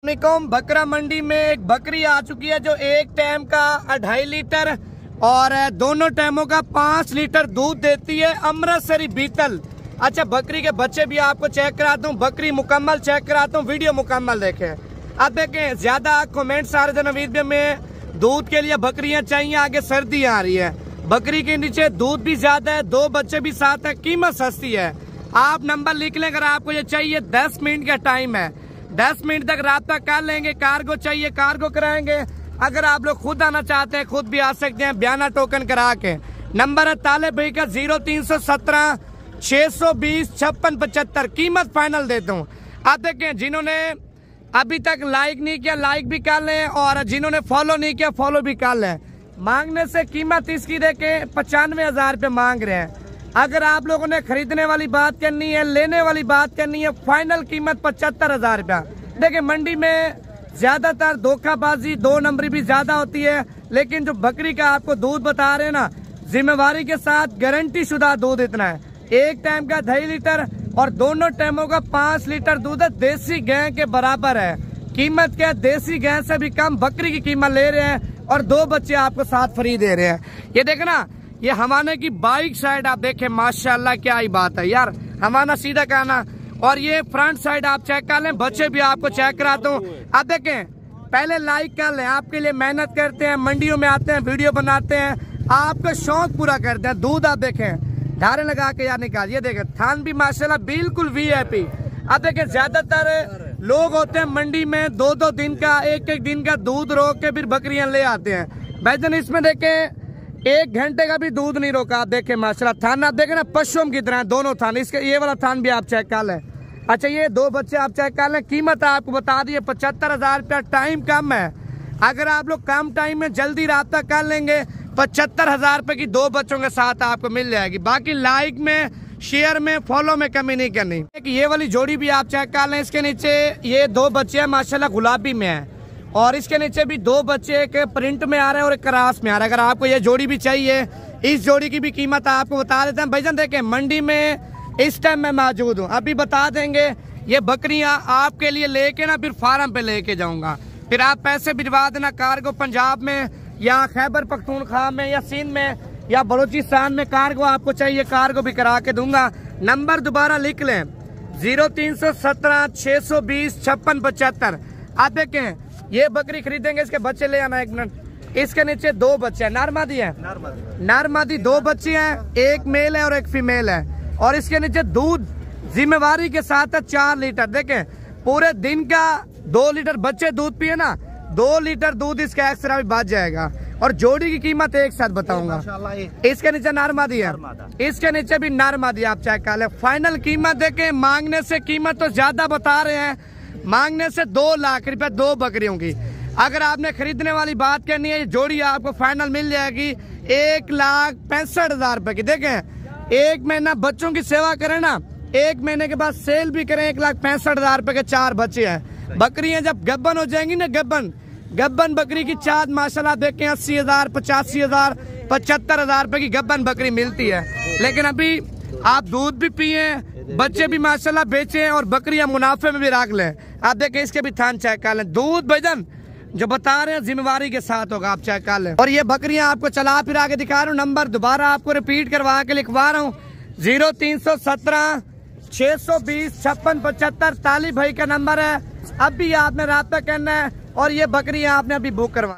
बकरा मंडी में एक बकरी आ चुकी है जो एक टाइम का 2.5 लीटर और दोनों टाइमों का 5 लीटर दूध देती है। अमृतसरी बीतल। अच्छा, बकरी के बच्चे भी आपको चेक कराता हूँ, बकरी मुकम्मल चेक कराता हूँ, वीडियो मुकम्मल देखें। अब देखें, ज्यादा कमेंट्स आ रहे थे वीडियो में दूध के लिए बकरियां चाहिए, आगे सर्दी आ रही है, बकरी के नीचे दूध भी ज्यादा है, 2 बच्चे भी साथ है, कीमत सस्ती है। आप नंबर लिख लें अगर आपको ये चाहिए। 10 मिनट का टाइम है, 10 मिनट तक राब्ता कर लेंगे। कार्गो चाहिए कार्गो कराएंगे। अगर आप लोग खुद आना चाहते हैं खुद भी आ सकते हैं, बयाना टोकन करा के। नंबर है ताले भाई का 0317 620 5675। कीमत फाइनल देता हूँ। आप देखें, जिन्होंने अभी तक लाइक नहीं किया लाइक भी कर लें, और जिन्होंने फॉलो नहीं किया फॉलो भी कर लें। मांगने से कीमत इसकी देखे 95,000 रुपये मांग रहे हैं। अगर आप लोगों ने खरीदने वाली बात करनी है, लेने वाली बात करनी है, फाइनल कीमत 75,000 रुपया। देखिए, मंडी में ज्यादातर धोखाबाजी 2 नंबरी भी ज्यादा होती है, लेकिन जो बकरी का आपको दूध बता रहे हैं ना, जिम्मेवारी के साथ गारंटी शुदा दूध इतना है। एक टाइम का 2.5 लीटर और दोनों टाइमों का 5 लीटर दूध है। देसी गाय के बराबर है कीमत। क्या देसी गाय से भी कम बकरी की कीमत ले रहे हैं, और 2 बच्चे आपको साथ फ्री दे रहे हैं। ये देखना, ये हमाने की बाइक साइड आप देखें, माशाल्लाह क्या ही बात है यार, हमारा सीधा कहना। और ये फ्रंट साइड आप चेक कर लें, बच्चे भी आपको चेक कराता हूँ। अब देखें, पहले लाइक कर लें, आपके लिए मेहनत करते हैं, मंडियों में आते हैं, वीडियो बनाते हैं, आपका शौक पूरा करते हैं। दूध आप देखें, धारे लगा के यार निकाल। ये देखें, थान भी माशाल्लाह बिल्कुल VIP। अब देखें, ज्यादातर लोग होते हैं मंडी में 2-2 दिन का 1-1 दिन का दूध रोक के फिर बकरियां ले आते हैं। भाईजान, इसमें देखें 1 घंटे का भी दूध नहीं रोका। आप देखें माशाल्लाह, थान आप देखें ना पशुओं की तरह दोनों थान। इसके ये वाला थान भी आप चेक कर लें। अच्छा, ये 2 बच्चे आप चेक कर लें। कीमत आपको बता दी 75,000 रुपया। टाइम कम है, अगर आप लोग कम टाइम में जल्दी राब्ता कर लेंगे 75,000 रुपए की 2 बच्चों के साथ आपको मिल जाएगी। बाकी लाइक में, शेयर में, फॉलो में कमी नहीं करनी। ये वाली जोड़ी भी आप चेक कर लें। इसके नीचे ये 2 बच्चे हैं माशाल्लाह, गुलाबी में है, और इसके नीचे भी 2 बच्चे एक प्रिंट में आ रहे हैं और एक क्रास में आ रहा है। अगर आपको ये जोड़ी भी चाहिए, इस जोड़ी की भी कीमत आपको बता देते हैं। भाईजान देखें, मंडी में इस टाइम मैं मौजूद हूँ, अभी बता देंगे। ये बकरियां आपके लिए लेके ना फिर फार्म पे लेके जाऊंगा, फिर आप पैसे भिजवा देना। कार्गो पंजाब में या खैबर पख्तूनख्वा में या सिंध में या बलूचिस्तान में कार्गो आपको चाहिए, कार्गो भी करा के दूंगा। नंबर दोबारा लिख लें 0317 620 5675। आप देखें, ये बकरी खरीदेंगे, इसके बच्चे ले आना 1 मिनट। इसके नीचे 2 बच्चे हैं, नारमादी है, नारमादी 2 बच्चे हैं, एक मेल है और एक फीमेल है। और इसके नीचे दूध जिम्मेवारी के साथ है 4 लीटर। देखें, पूरे दिन का 2 लीटर बच्चे दूध पिए ना, 2 लीटर दूध इसका एक्स्ट्रा भी बच जाएगा। और जोड़ी की कीमत एक साथ बताऊंगा। इसके नीचे नारमादी है, इसके नीचे भी नारमादी। आप चेक कर ले। फाइनल कीमत देखें, मांगने से कीमत तो ज्यादा बता रहे हैं, मांगने से 2 लाख रुपए 2 बकरियों की। अगर आपने खरीदने वाली बात करनी है, ये जोड़ी आपको फाइनल मिल जाएगी 1,65,000 रुपए की। देखें, 1 महीना बच्चों की सेवा करें ना, 1 महीने के बाद सेल भी करें, 1,65,000 रुपए के 4 बच्चे हैं। बकरियां जब गब्बन हो जाएंगी ना, गब्बन बकरी की चाँद माशाल्लाह देखें 80,000 85,000 75,000 रुपए की गब्बन बकरी मिलती है। लेकिन अभी आप दूध भी पिए, बच्चे भी माशाल्लाह बेचे, और बकरियां मुनाफे में भी रख लें। आप देखें, इसके भी थान चेक कर लें। दूध भाईजान जो बता रहे हैं जिम्मेवारी के साथ होगा, आप चेक कर लें। और ये बकरियां आपको चला फिरा के दिखा रहा हूँ। नंबर दोबारा आपको रिपीट करवा के लिखवा रहा हूँ 0317 620 5675। तालिब भाई का नंबर है। अब भी आपने राब्ता करना है, और ये बकरियां आपने अभी बुक करवा